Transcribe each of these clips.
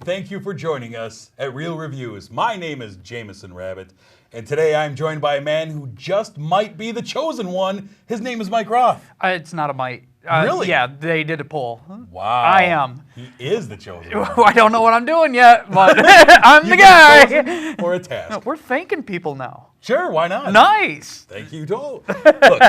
thank you for joining us at Real Reviews. My name is Jamison Rabbit, and today I'm joined by a man who just might be the chosen one. His name is Mike Roth. It's not a might. Really? Yeah, they did a poll. Wow. I am. He is the chosen one. I don't know what I'm doing yet, but I'm the guy. For a task. We're thanking people now. Sure, why not? Nice. Thank you, Joel. Look,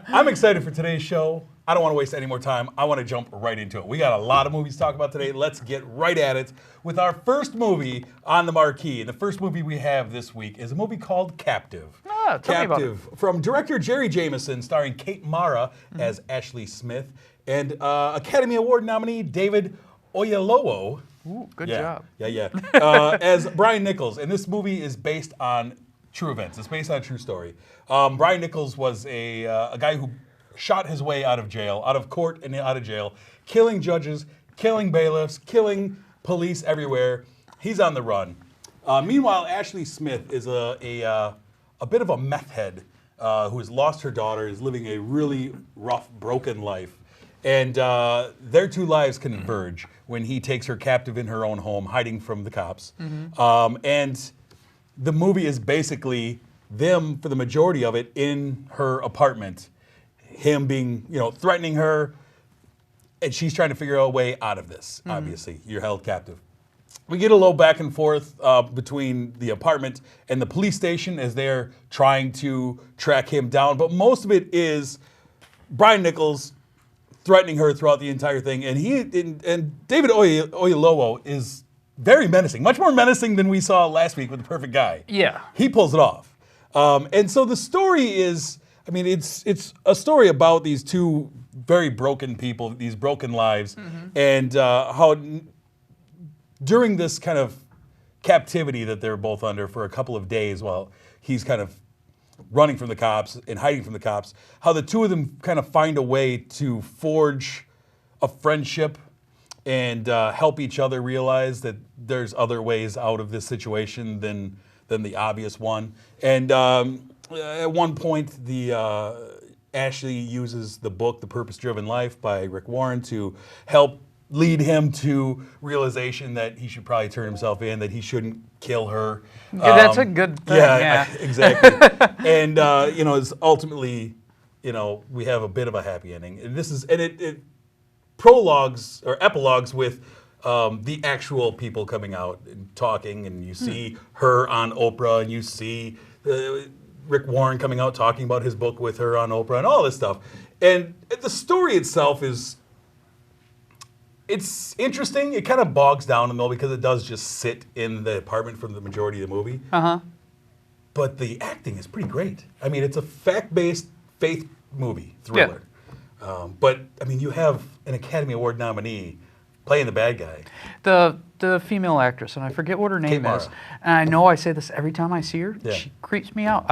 I'm excited for today's show. I don't want to waste any more time. I want to jump right into it. We got a lot of movies to talk about today. Let's get right at it with our first movie on the marquee. And the first movie we have this week is a movie called Captive. Tell me about it. From director Jerry Jamison, starring Kate Mara as Ashley Smith, and Academy Award nominee David Oyelowo. Ooh, good job. As Brian Nichols. And this movie is based on true events. It's based on a true story. Brian Nichols was a guy who shot his way out of jail, out of court and out of jail, killing judges, killing bailiffs, killing police everywhere. He's on the run. Meanwhile, Ashley Smith is a bit of a meth head who has lost her daughter, is living a really rough, broken life. And their two lives converge when he takes her captive in her own home, hiding from the cops. And the movie is basically them, for the majority of it, in her apartment. Him being, threatening her, and she's trying to figure out a way out of this, obviously. You're held captive. We get a little back and forth between the apartment and the police station as they're trying to track him down, but most of it is Brian Nichols threatening her throughout the entire thing, and David Oyelowo is very menacing, much more menacing than we saw last week with The Perfect Guy. Yeah. He pulls it off. And so the story is, it's a story about these two very broken people, these broken lives, and how during this kind of captivity that they're both under for a couple of days while he's kind of running from the cops and hiding from the cops, how the two of them kind of find a way to forge a friendship and help each other realize that there's other ways out of this situation than the obvious one. And at one point, Ashley uses the book, The Purpose-Driven Life by Rick Warren, to help lead him to realization that he should probably turn himself in, that he shouldn't kill her. That's a good thing. Yeah. Exactly. And, it's ultimately, we have a bit of a happy ending. And it prologues or epilogues with the actual people coming out and talking, and you see her on Oprah, and you see Rick Warren coming out talking about his book with her on Oprah and all this stuff. And the story itself it's interesting. It kind of bogs down in the middle because it does just sit in the apartment for the majority of the movie. But the acting is pretty great. It's a fact-based faith movie, thriller. Yeah. But you have an Academy Award nominee playing the bad guy. The female actress, and I forget what her name Mara. is. And I know I say this every time I see her. Yeah. She creeps me out.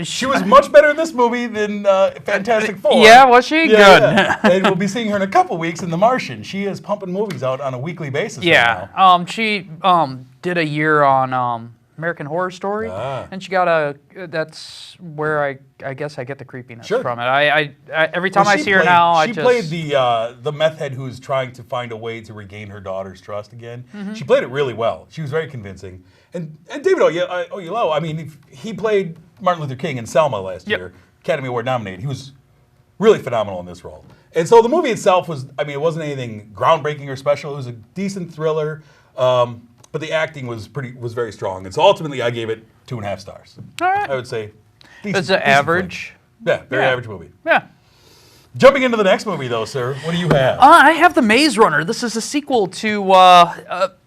She was much better in this movie than Fantastic Four. Yeah, was she? Good. Yeah. And we'll be seeing her in a couple weeks in The Martian. She is pumping movies out on a weekly basis right now. She did a year on American Horror Story, and she got that's where I guess I get the creepiness from it. I every time I see her now, she played the meth head who's trying to find a way to regain her daughter's trust again. She played it really well. She was very convincing. And David Oyelowo, he played Martin Luther King in Selma last year, Academy Award nominated. He was really phenomenal in this role. And so the movie itself was, it wasn't anything groundbreaking or special. It was a decent thriller. But the acting was very strong, and so ultimately I gave it 2.5 stars. All right. I would say it's an average. Yeah, very average movie. Yeah. Jumping into the next movie, though, sir, what do you have? I have The Maze Runner. This is a sequel to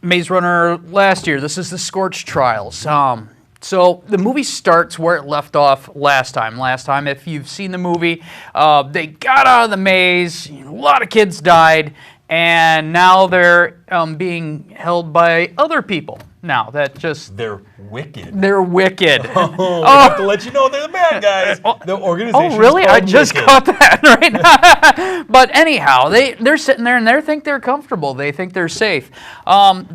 Maze Runner last year. This is the Scorch Trials. So the movie starts where it left off last time. Last time, if you've seen the movie, they got out of the maze. A lot of kids died. And now they're being held by other people. Now that just... They're wicked. They're wicked. I have to let you know they're the bad guys. The organization. Oh, really? I just wicked. caught that right now. But anyhow, they're sitting there and they think they're comfortable. They think they're safe.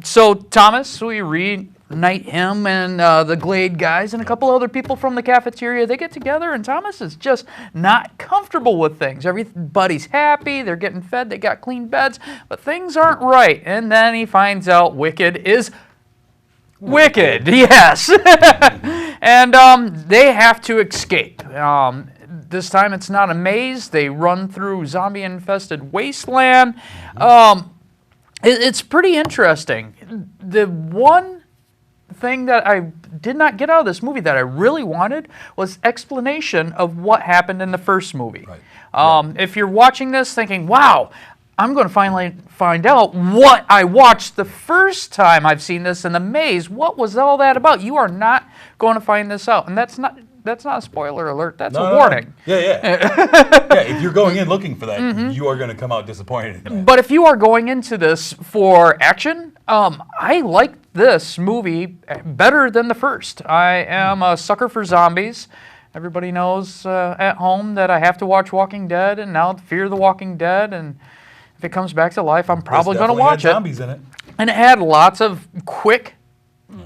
So, Thomas, will you read night, him and the Glade guys and a couple other people from the cafeteria, they get together, and Thomas is just not comfortable with things. Everybody's happy, they're getting fed, they got clean beds, but things aren't right. And then he finds out Wicked is wicked, yes. And they have to escape. This time it's not a maze. They run through zombie-infested wasteland. It's pretty interesting. The one thing that I did not get out of this movie that I really wanted was explanation of what happened in the first movie. Right. If you're watching this thinking, wow, I'm going to finally find out what I watched the first time I've seen this in the maze. What was all that about? You are not going to find this out. And that's not a spoiler alert. That's a warning. No. Yeah, if you're going in looking for that, you are going to come out disappointed. But if you are going into this for action, I like this movie better than the first. I am a sucker for zombies. Everybody knows at home that I have to watch Walking Dead, and now Fear the Walking Dead, and if it comes back to life, I'm probably going to watch it. Zombies in it. And it had lots of quick,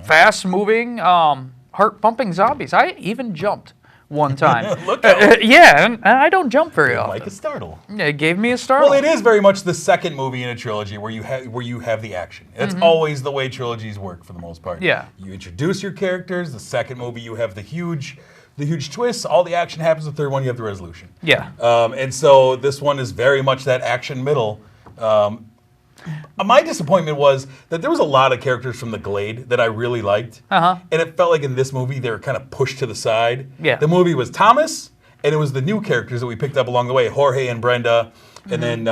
fast-moving, heart-pumping zombies. I even jumped one time. Look out. Yeah, and I don't jump very often. Like a startle. Yeah, it gave me a startle. Well, it is very much the second movie in a trilogy where you have the action. That's always the way trilogies work for the most part. Yeah. You introduce your characters. The second movie, you have the huge twists. All the action happens. The third one, you have the resolution. Yeah. And so this one is very much that action middle. My disappointment was that there was a lot of characters from the Glade that I really liked. And it felt like in this movie they were kind of pushed to the side. Yeah. The movie was Thomas, and it was the new characters that we picked up along the way, Jorge and Brenda, and then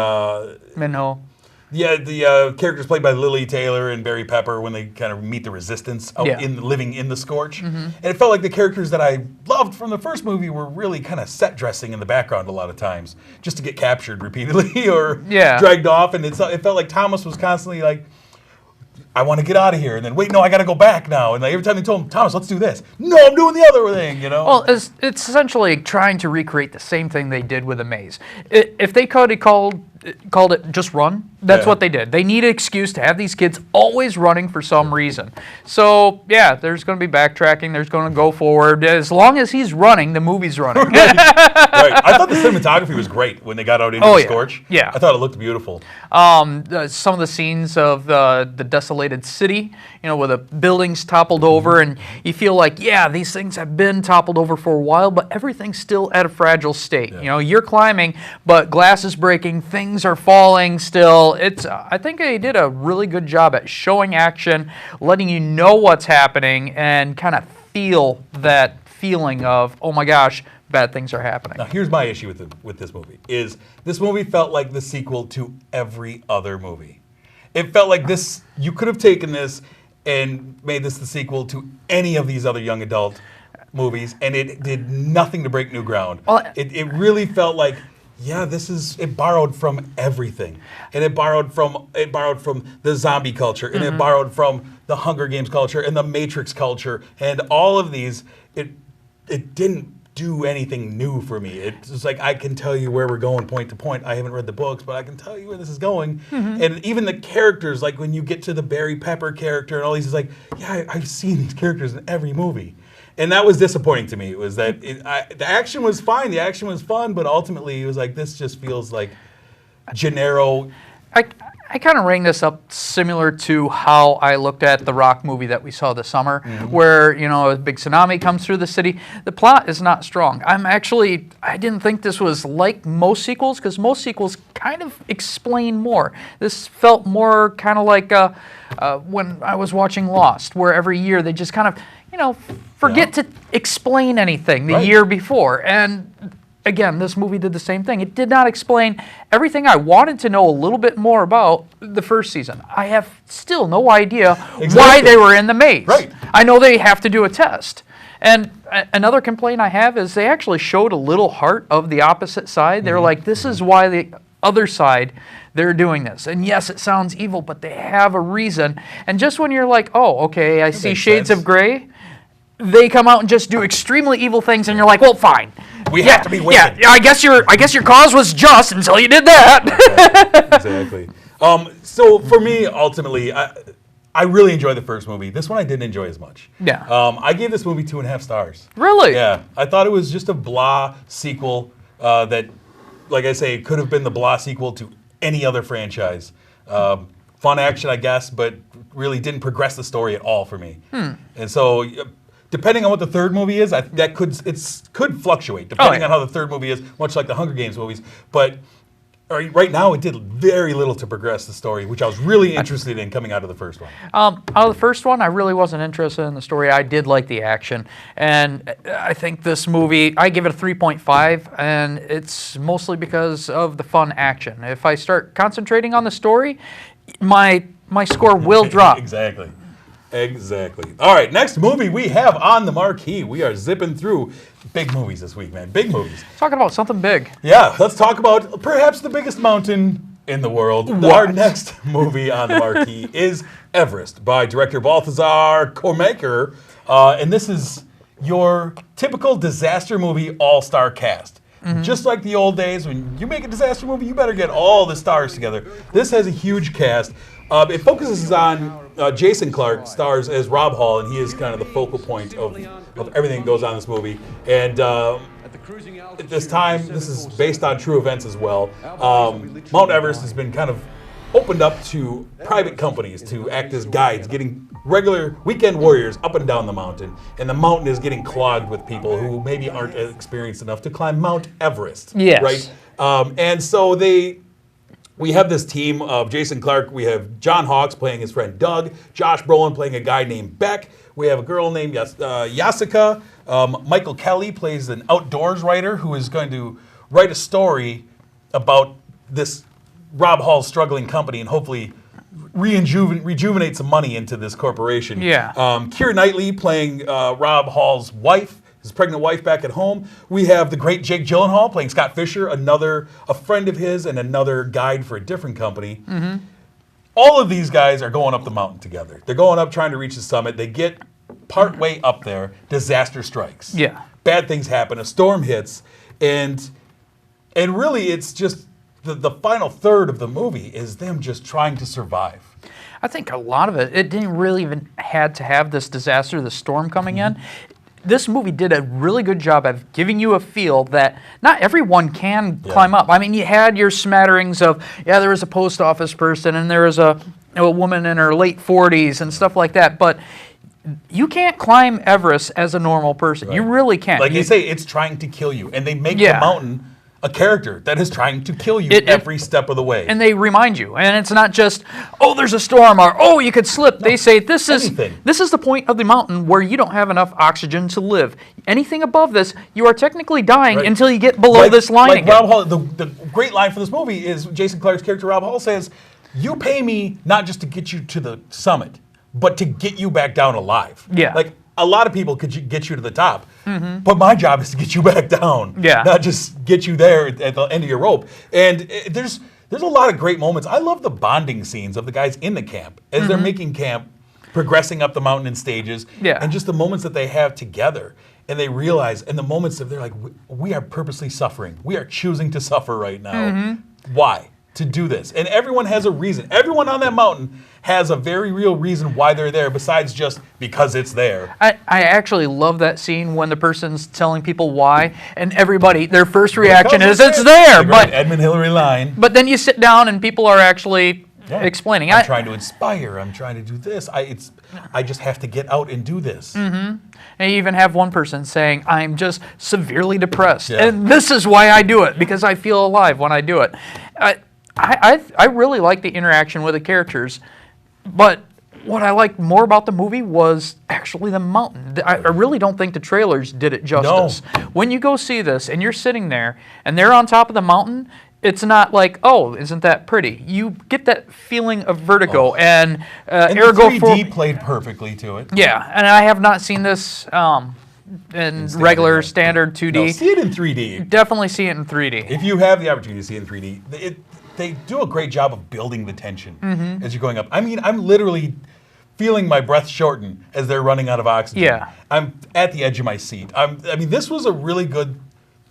Minho. Yeah, the characters played by Lily Taylor and Barry Pepper when they kind of meet the resistance living in the Scorch. And it felt like the characters that I loved from the first movie were really kind of set dressing in the background a lot of times, just to get captured repeatedly or dragged off. And it felt like Thomas was constantly like, I want to get out of here. And then, wait, no, I got to go back now. And like, every time they told him, Thomas, let's do this. No, I'm doing the other thing, you know? Well, it's essentially trying to recreate the same thing they did with the maze. If they could have called it just run, that's what they did. They need an excuse to have these kids always running for some reason. So, yeah, there's going to be backtracking. There's going to go forward. As long as he's running, the movie's running. Right. I thought the cinematography was great when they got out into the Scorch. Yeah. I thought it looked beautiful. Some of the scenes of the desolated city, where the buildings toppled over, and you feel like, these things have been toppled over for a while, but everything's still at a fragile state. Yeah. You're climbing, but glass is breaking, things are falling still. I think they did a really good job at showing action, letting you know what's happening, and kind of feel that feeling of, oh my gosh, bad things are happening. Now, here's my issue with this movie, is this movie felt like the sequel to every other movie. It felt like this, you could have taken this and made this the sequel to any of these other young adult movies, and it did nothing to break new ground. Well, it really felt like, it borrowed from everything. And it borrowed from the zombie culture, and it borrowed from the Hunger Games culture and the Matrix culture, and all of these, it didn't do anything new for me. It's just like, I can tell you where we're going point to point. I haven't read the books, but I can tell you where this is going. And even the characters, like when you get to the Barry Pepper character and all these, it's like, I've seen these characters in every movie. And that was disappointing to me. It was that the action was fine, the action was fun, but ultimately it was like, this just feels like Gennaro. I kind of rang this up similar to how I looked at the Rock movie that we saw this summer, where, a big tsunami comes through the city. The plot is not strong. I didn't think this was like most sequels, because most sequels kind of explain more. This felt more kind of like when I was watching Lost, where every year they just kind of, forget to explain anything the year before. And again, this movie did the same thing. It did not explain everything I wanted to know a little bit more about the first season. I have still no idea why they were in the maze. Right. I know they have to do a test. And another complaint I have is they actually showed a little heart of the opposite side. They're like, this is why the other side, they're doing this. And yes, it sounds evil, but they have a reason. And just when you're like, oh, okay, I see shades of gray, they come out and just do extremely evil things, and you're like, well, fine. We have to be wicked. Yeah, I guess your cause was just until you did that. Exactly. So for me, ultimately, I I really enjoyed the first movie. This one I didn't enjoy as much. Yeah. I gave this movie 2.5 stars. Really? Yeah. I thought it was just a blah sequel that, like I say, could have been the blah sequel to any other franchise. Fun action, I guess, but really didn't progress the story at all for me. And so, depending on what the third movie is, that could fluctuate depending on how the third movie is, much like the Hunger Games movies. But right now, it did very little to progress the story, which I was really interested in coming out of the first one. Out of the first one, I really wasn't interested in the story. I did like the action. And I think this movie, I give it a 3.5, and it's mostly because of the fun action. If I start concentrating on the story, my score will drop. Exactly. All right, next movie we have on the marquee. We are zipping through big movies this week, man. Big movies. Talking about something big. Yeah, let's talk about perhaps the biggest mountain in the world. What? Our next movie on the marquee is Everest by director Balthazar Kormaker. And this is your typical disaster movie all-star cast. Just like the old days, when you make a disaster movie, you better get all the stars together. This has a huge cast. It focuses on Jason Clarke, stars as Rob Hall, and he is kind of the focal point of everything that goes on in this movie. And at this time, this is based on true events as well. Mount Everest has been kind of opened up to private companies to act as guides, getting regular weekend warriors up and down the mountain. And the mountain is getting clogged with people who maybe aren't experienced enough to climb Mount Everest. Yes. Right? And so we have this team of Jason Clarke. We have John Hawkes playing his friend Doug, Josh Brolin playing a guy named Beck. We have a girl named Yasika. Michael Kelly plays an outdoors writer who is going to write a story about this Rob Hall's struggling company and hopefully rejuvenate some money into this corporation. Yeah. Keira Knightley playing Rob Hall's wife, his pregnant wife back at home. We have the great Jake Gyllenhaal playing Scott Fisher, a friend of his and another guide for a different company. All of these guys are going up the mountain together. They're going up trying to reach the summit. They get partway up there, disaster strikes. Yeah. Bad things happen, a storm hits, and really it's just the final third of the movie is them just trying to survive. I think a lot of it didn't really even had to have this disaster, the storm coming in. This movie did a really good job of giving you a feel that not everyone can climb up. I mean, you had your smatterings of, there was a post office person and there was a woman in her late 40s and stuff like that, but you can't climb Everest as a normal person. Right. You really can't. Like you say, it's trying to kill you, and they make the mountain a character that is trying to kill you every step of the way. And they remind you. And it's not just, there's a storm, or, you could slip. No, they say, this is the point of the mountain where you don't have enough oxygen to live. Anything above this, you are technically dying until you get below this line again. Rob Hall, the great line for this movie is Jason Clarke's character, Rob Hall, says, you pay me not just to get you to the summit, but to get you back down alive. Yeah. Like, a lot of people could get you to the top, but my job is to get you back down, not just get you there at the end of your rope. And there's a lot of great moments. I love the bonding scenes of the guys in the camp as they're making camp, progressing up the mountain in stages, and just the moments that they have together. And they realize, and the moments that they're like, we are purposely suffering. We are choosing to suffer right now. Why? To do this. And everyone has a reason. Everyone on that mountain has a very real reason why they're there besides just because it's there. I actually love that scene when the person's telling people why, and everybody, their first reaction is, it's there. But Edmund Hillary line. But then you sit down and people are actually explaining. I'm trying to inspire. I'm trying to do this. I just have to get out and do this. And you even have one person saying, I'm just severely depressed. And this is why I do it, because I feel alive when I do it. I really like the interaction with the characters, but what I liked more about the movie was actually the mountain. I really don't think the trailers did it justice. No. When you go see this and you're sitting there and they're on top of the mountain, it's not like, isn't that pretty? You get that feeling of vertigo, and ergo the 3D played perfectly to it. Yeah, and I have not seen this in regular standard 2D. No, see it in 3D. Definitely see it in 3D. If you have the opportunity to see it in 3D, they do a great job of building the tension as you're going up. I mean, I'm literally feeling my breath shorten as they're running out of oxygen. Yeah. I'm at the edge of my seat. I mean, this was a really good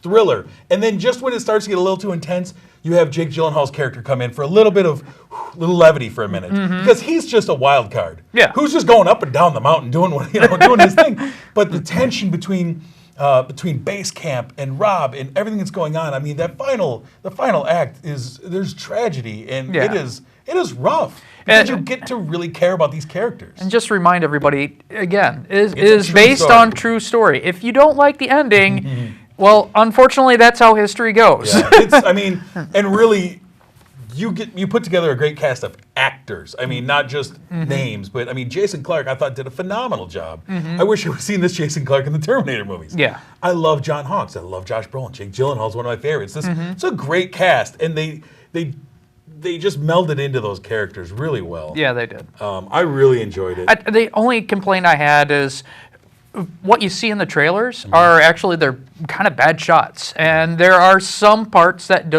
thriller. And then just when it starts to get a little too intense, you have Jake Gyllenhaal's character come in for a little bit of little levity for a minute because he's just a wild card. Yeah. Who's just going up and down the mountain doing doing his thing. But the tension between base camp and Rob and everything that's going on, I mean, the final act there's tragedy and it is rough. Because you get to really care about these characters. And just remind everybody, again, it is based on true story. If you don't like the ending, well, unfortunately, that's how history goes. Yeah, and really, you put together a great cast of actors. I mean, not just names, but I mean, Jason Clarke, I thought did a phenomenal job. I wish I would have seen this Jason Clarke in the Terminator movies. Yeah. I love John Hawkes. I love Josh Brolin. Jake Gyllenhaal's one of my favorites. It's a great cast, and they just melded into those characters really well. Yeah, they did. I really enjoyed it. The only complaint I had is what you see in the trailers are actually they're kind of bad shots, and there are some parts that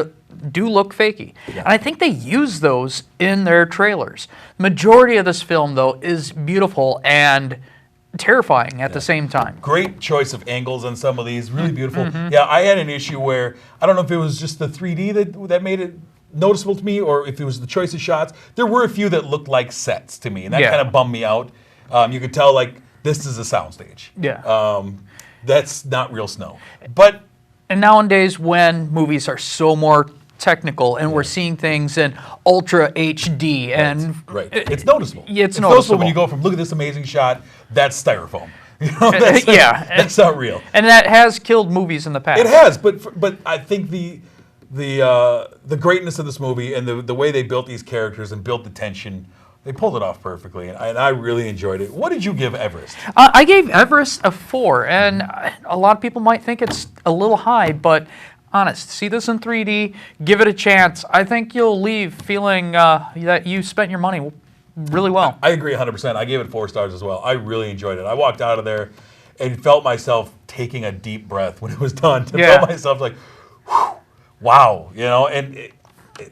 do look fakey. Yeah. And I think they use those in their trailers. Majority of this film, though, is beautiful and terrifying at the same time. Great choice of angles on some of these, really beautiful. Yeah, I had an issue where, I don't know if it was just the 3D that made it noticeable to me or if it was the choice of shots. There were a few that looked like sets to me, and that kind of bummed me out. You could tell, like, this is a soundstage. Yeah. That's not real snow. And nowadays, when movies are so more technical and we're seeing things in ultra HD and it's noticeable. It's noticeable when you go from look at this amazing shot, that's styrofoam. That's not real. And that has killed movies in the past. It has, but I think the greatness of this movie and the way they built these characters and built the tension, they pulled it off perfectly, and I really enjoyed it. What did you give Everest? I gave Everest a 4, and a lot of people might think it's a little high, but honest, see this in 3D, give it a chance. I think you'll leave feeling that you spent your money really well. I agree 100%. I gave it 4 stars as well. I really enjoyed it. I walked out of there and felt myself taking a deep breath when it was done. I felt myself like, whew, wow, and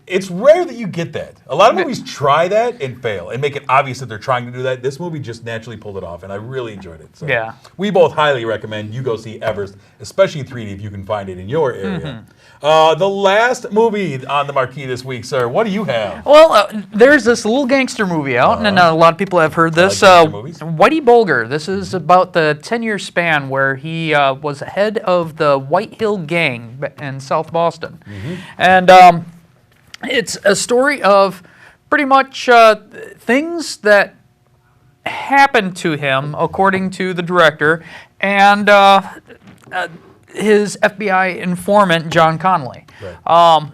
it's rare that you get that. A lot of movies try that and fail and make it obvious that they're trying to do that. This movie just naturally pulled it off, and I really enjoyed it. So we both highly recommend you go see Everest, especially in 3D if you can find it in your area. The last movie on the marquee this week, sir, what do you have? Well, there's this little gangster movie out, and a lot of people have heard this. Whitey Bulger. This is about the 10-year span where he was head of the White Hill Gang in South Boston. And it's a story of pretty much things that happened to him, according to the director, and his FBI informant, John Connolly. Right.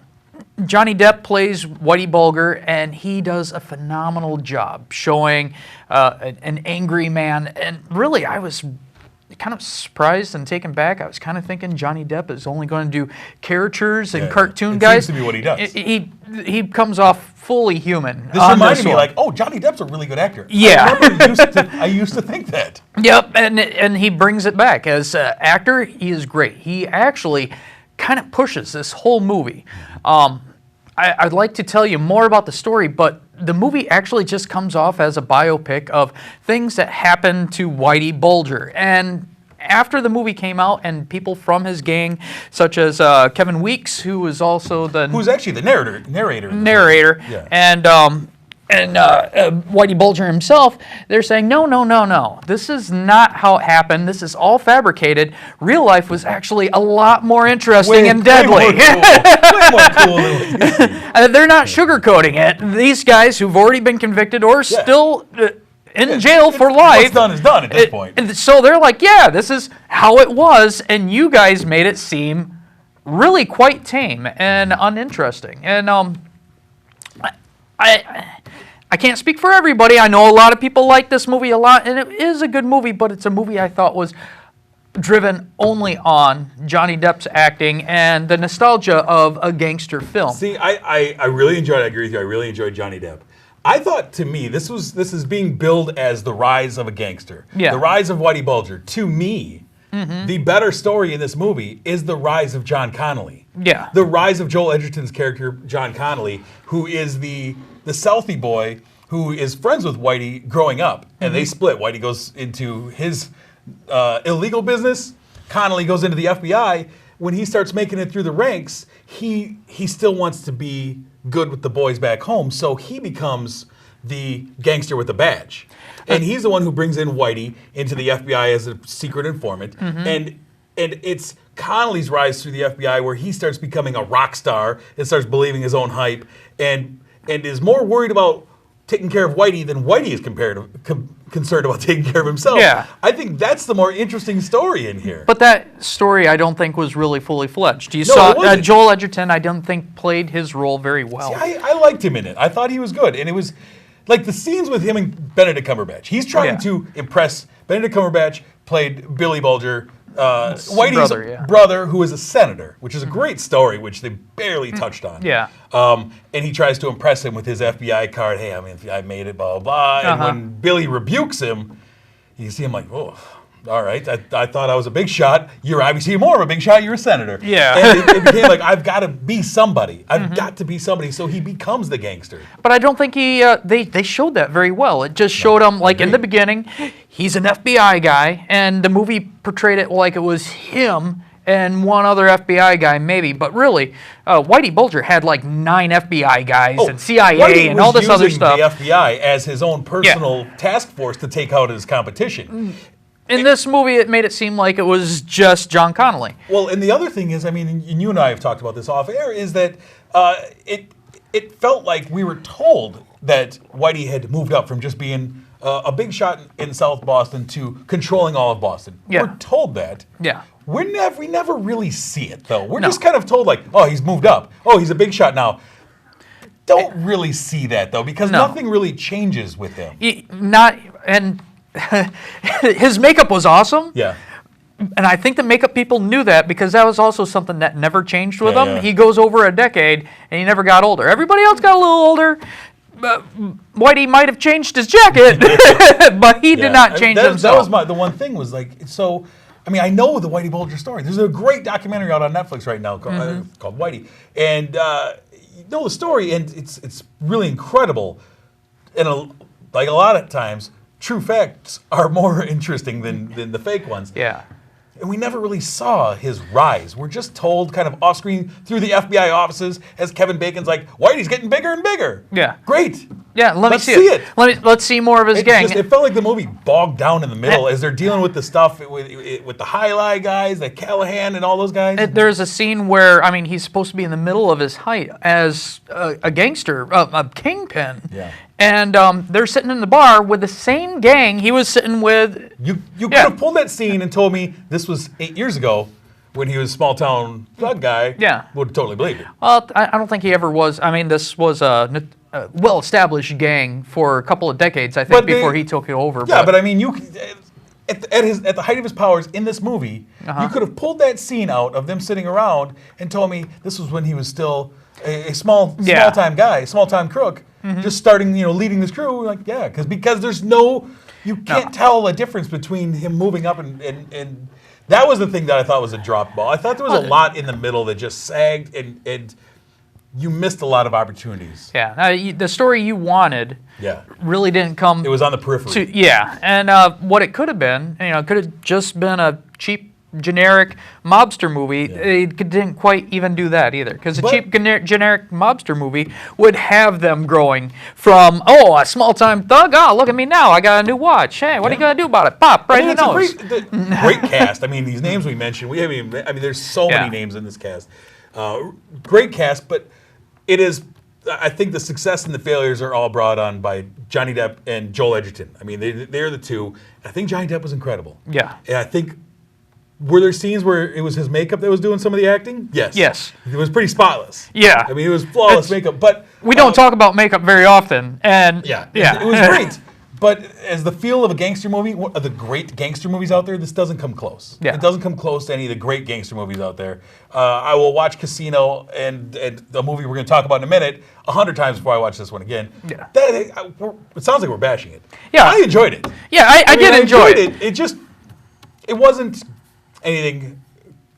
Johnny Depp plays Whitey Bulger, and he does a phenomenal job showing an angry man. And really, I was kind of surprised and taken back. I was kind of thinking Johnny Depp is only going to do caricatures and cartoon guys. Seems to be what he does. He comes off fully human. This reminded me, like, oh, Johnny Depp's a really good actor. Yeah, I used to think that. Yep, and he brings it back as an actor. He is great. He actually kind of pushes this whole movie. I'd like to tell you more about the story, but the movie actually just comes off as a biopic of things that happened to Whitey Bulger. And after the movie came out, and people from his gang, such as Kevin Weeks, who was also who's actually the narrator, yeah. and Whitey Bulger himself, they're saying, no, this is not how it happened. This is all fabricated. Real life was actually a lot more interesting and deadly. Way more cool than what you see. They're not sugarcoating it. These guys who've already been convicted or still in jail for life. What's done is done at this point. And so they're like, yeah, this is how it was, and you guys made it seem really quite tame and uninteresting. And I can't speak for everybody. I know a lot of people like this movie a lot, and it is a good movie, but it's a movie I thought was driven only on Johnny Depp's acting and the nostalgia of a gangster film. See, I really enjoyed it. I agree with you. I really enjoyed Johnny Depp. I thought, to me, this is being billed as the rise of a gangster. Yeah. The rise of Whitey Bulger. To me, the better story in this movie is the rise of John Connolly. Yeah. The rise of Joel Edgerton's character, John Connolly, who is the Southie boy who is friends with Whitey growing up. And they split. Whitey goes into his illegal business. Connolly goes into the FBI. when he starts making it through the ranks, he still wants to be good with the boys back home, so he becomes the gangster with the badge. And he's the one who brings in Whitey into the FBI as a secret informant. And it's Connolly's rise through the FBI where he starts becoming a rock star and starts believing his own hype and is more worried about taking care of Whitey than Whitey is concerned about taking care of himself. Yeah. I think that's the more interesting story in here. But that story, I don't think, was really fully fledged. You No, saw it wasn't. Joel Edgerton, I don't think, played his role very well. See, I liked him in it. I thought he was good. And it was like the scenes with him and Benedict Cumberbatch. He's trying to impress. Benedict Cumberbatch played Billy Bulger, Whitey's brother, who is a senator, which is a great story, which they barely touched on. Yeah. And he tries to impress him with his FBI card. Hey, I made it, blah, blah, blah. And when Billy rebukes him, you see him like, oh, all right, I thought I was a big shot. You're obviously more of a big shot. You're a senator. Yeah. And it became like, I've got to be somebody. I've got to be somebody. So he becomes the gangster. But I don't think they showed that very well. It just showed him, like, in the beginning, he's an FBI guy, and the movie portrayed it like it was him and one other FBI guy, maybe. But really, Whitey Bulger had like 9 FBI guys and CIA Whitey and all this other was stuff. using the FBI as his own personal task force to take out his competition. In this movie, it made it seem like it was just John Connolly. Well, and the other thing is, I mean, and you and I have talked about this off air, is that it felt like we were told that Whitey had moved up from just being a big shot in South Boston to controlling all of Boston. Yeah. We're told that. Yeah. We never really see it, though. We're just kind of told, like, oh, he's moved up. Oh, he's a big shot now. Don't really see that, though, because nothing really changes with him. His makeup was awesome. Yeah. And I think the makeup people knew that because that was also something that never changed with him. Yeah. He goes over a decade and he never got older. Everybody else got a little older. Whitey might have changed his jacket, but he did not change himself. That was the one thing was like, so, I mean, I know the Whitey Bulger story. There's a great documentary out on Netflix right now called Whitey. And you know the story, and it's really incredible. And like a lot of times, true facts are more interesting than the fake ones. Yeah. And we never really saw his rise. We're just told kind of off screen through the FBI offices as Kevin Bacon's like, Whitey's getting bigger and bigger. Yeah. Great. Yeah, let's see it. Let's see more of his gang. It felt like the movie bogged down in the middle as they're dealing with the stuff with the highlight guys, like Callahan and all those guys. There's a scene where, I mean, he's supposed to be in the middle of his height as a gangster, a kingpin. Yeah. And they're sitting in the bar with the same gang he was sitting with. You could have pulled that scene and told me this was 8 years ago when he was a small town thug guy. Yeah. Would have totally believed it. Well, I don't think he ever was. I mean, this was a well-established gang for a couple of decades, I think, before he took it over. Yeah, but I mean, at the height of his powers in this movie, you could have pulled that scene out of them sitting around and told me this was when he was still a small-time guy, small-time crook, just starting, leading this crew. Like, yeah, because there's you can't tell a difference between him moving up and that was the thing that I thought was a drop ball. I thought there was a lot in the middle that just sagged and you missed a lot of opportunities. Yeah, the story you wanted really didn't come. It was on the periphery. And what it could have been, it could have just been a cheap, generic mobster movie. They didn't quite even do that either, because a cheap, generic mobster movie would have them growing from, a small-time thug, look at me now, I got a new watch. Hey, what are you going to do about it? Pop, right in the nose. Great cast. I mean, these names we mentioned, we haven't even, there's so many names in this cast. Great cast, but it is, I think the success and the failures are all brought on by Johnny Depp and Joel Edgerton. I mean, they're the two. I think Johnny Depp was incredible. Yeah. And I think, were there scenes where it was his makeup that was doing some of the acting? Yes. Yes. It was pretty spotless. Yeah. I mean, it was flawless makeup, but... We don't talk about makeup very often, and... Yeah. It was great. But as the feel of a gangster movie, of the great gangster movies out there, this doesn't come close. Yeah. It doesn't come close to any of the great gangster movies out there. I will watch Casino and the movie we're going to talk about in a minute 100 times before I watch this one again. Yeah. It sounds like we're bashing it. Yeah. I enjoyed it. Yeah, I did enjoy it. It wasn't anything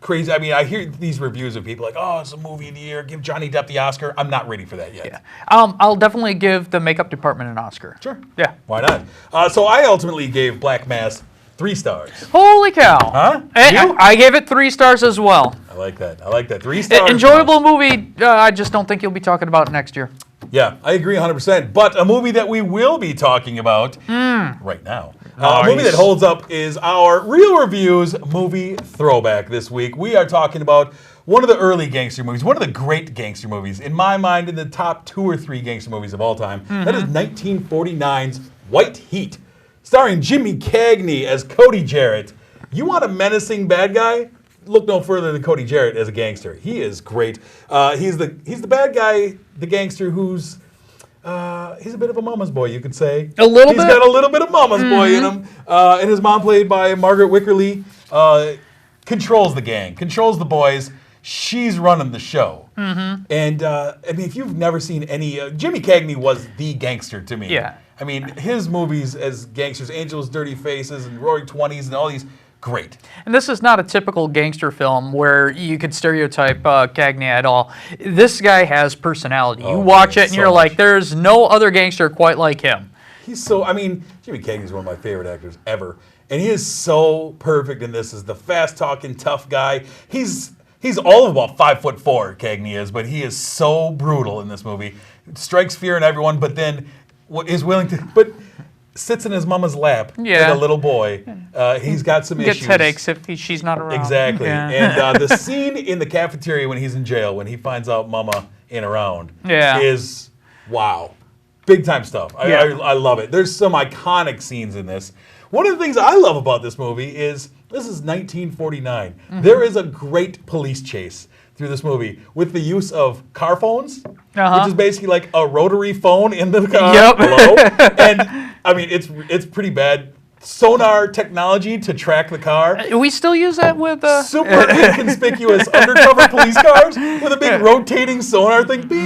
crazy. I mean, I hear these reviews of people like, it's a movie of the year, give Johnny Depp the Oscar. I'm not ready for that yet. Yeah. I'll definitely give the makeup department an Oscar. Sure. Yeah. Why not? So I ultimately gave Black Mass 3 stars. Holy cow. Huh? I gave it 3 stars as well. I like that. 3 stars. Enjoyable movie. I just don't think you'll be talking about it next year. Yeah, I agree 100%. But a movie that we will be talking about right now. A movie that holds up is our Real Reviews movie throwback this week. We are talking about one of the early gangster movies, one of the great gangster movies. In my mind, in the top 2 or 3 gangster movies of all time. That is 1949's White Heat, starring Jimmy Cagney as Cody Jarrett. You want a menacing bad guy? Look no further than Cody Jarrett as a gangster. He is great. He's the bad guy, the gangster who's he's a bit of a mama's boy, you could say. A little bit. He's got a little bit of mama's boy in him. And his mom, played by Margaret Wickerly, controls the gang, controls the boys. She's running the show. And I mean, if you've never seen any, Jimmy Cagney was the gangster to me. Yeah. I mean, his movies as gangsters, Angel's Dirty Faces and Roaring Twenties and all these, great. And this is not a typical gangster film where you could stereotype Cagney at all. This guy has personality. You watch it and you're like, there's no other gangster quite like him. He's so, I mean, Jimmy Cagney is one of my favorite actors ever. And he is so perfect in this as the fast-talking, tough guy. He's all of about 5'4", Cagney is, but he is so brutal in this movie. Strikes fear in everyone, but then is willing to, but sits in his mama's lap like a little boy. He's got some issues. Gets headaches if she's not around. Exactly. Yeah. And the scene in the cafeteria when he's in jail, when he finds out mama ain't around, is wow. Big time stuff. I love it. There's some iconic scenes in this. One of the things I love about this movie is this is 1949. There is a great police chase through this movie with the use of car phones, which is basically like a rotary phone in the car. Hello? And I mean, it's pretty bad. Sonar technology to track the car. We still use that with super inconspicuous undercover police cars with a big rotating sonar thing. Bing,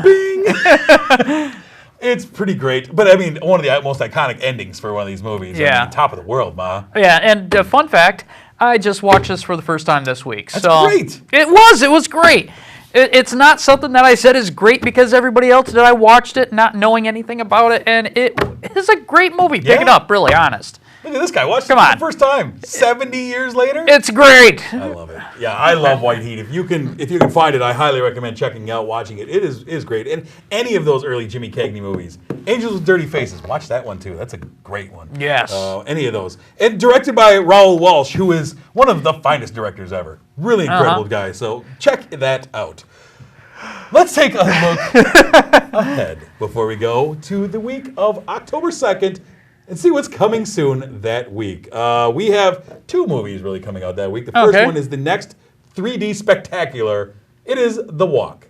bing. It's pretty great. But I mean, one of the most iconic endings for one of these movies. Yeah. I mean, top of the world, Ma. Yeah, and fun fact, I just watched this for the first time this week. That's great. It was great. It's not something that I said is great because everybody else did. I watched it not knowing anything about it, and it is a great movie. Pick it up, really honest. Look at this guy. Watch it for the first time. 70 years later. It's great. I love it. Yeah, I love White Heat. If you can find it, I highly recommend checking out, watching it. It is great. And any of those early Jimmy Cagney movies. Angels with Dirty Faces. Watch that one too. That's a great one. Yes. Any of those. And directed by Raoul Walsh, who is one of the finest directors ever. Really incredible guy. So check that out. Let's take a look ahead before we go to the week of October 2nd and see what's coming soon that week. We have 2 movies really coming out that week. The first one is the next 3D spectacular. It is The Walk.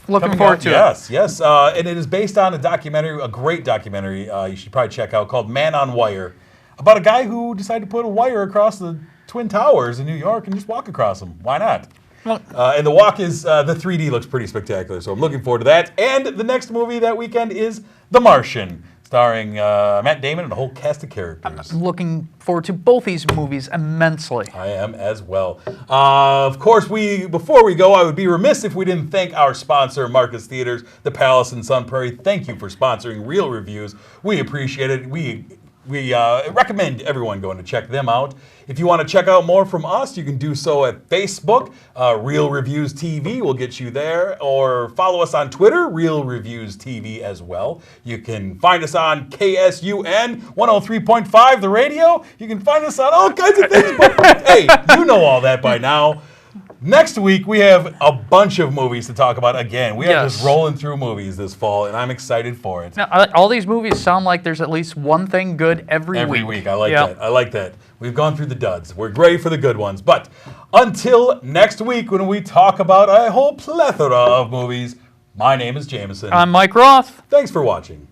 Looking forward to it. Yes. And it is based on a documentary, a great documentary you should probably check out, called Man on Wire, about a guy who decided to put a wire across the Twin Towers in New York and just walk across them. Why not? And The Walk is, the 3D looks pretty spectacular, so I'm looking forward to that. And the next movie that weekend is The Martian, starring Matt Damon and a whole cast of characters. I'm looking forward to both these movies immensely. I am as well. Of course, before we go, I would be remiss if we didn't thank our sponsor, Marcus Theaters, the Palace in Sun Prairie. Thank you for sponsoring Real Reviews. We appreciate it. We recommend everyone going to check them out. If you want to check out more from us, you can do so at Facebook. Real Reviews TV will get you there. Or follow us on Twitter, Real Reviews TV as well. You can find us on KSUN 103.5, the radio. You can find us on all kinds of things. But hey, you know all that by now. Next week, we have a bunch of movies to talk about again. We are just rolling through movies this fall, and I'm excited for it. Now, all these movies sound like there's at least one thing good every week. Every week. I like that. I like that. We've gone through the duds. We're ready for the good ones. But until next week, when we talk about a whole plethora of movies, my name is Jamison. I'm Mike Roth. Thanks for watching.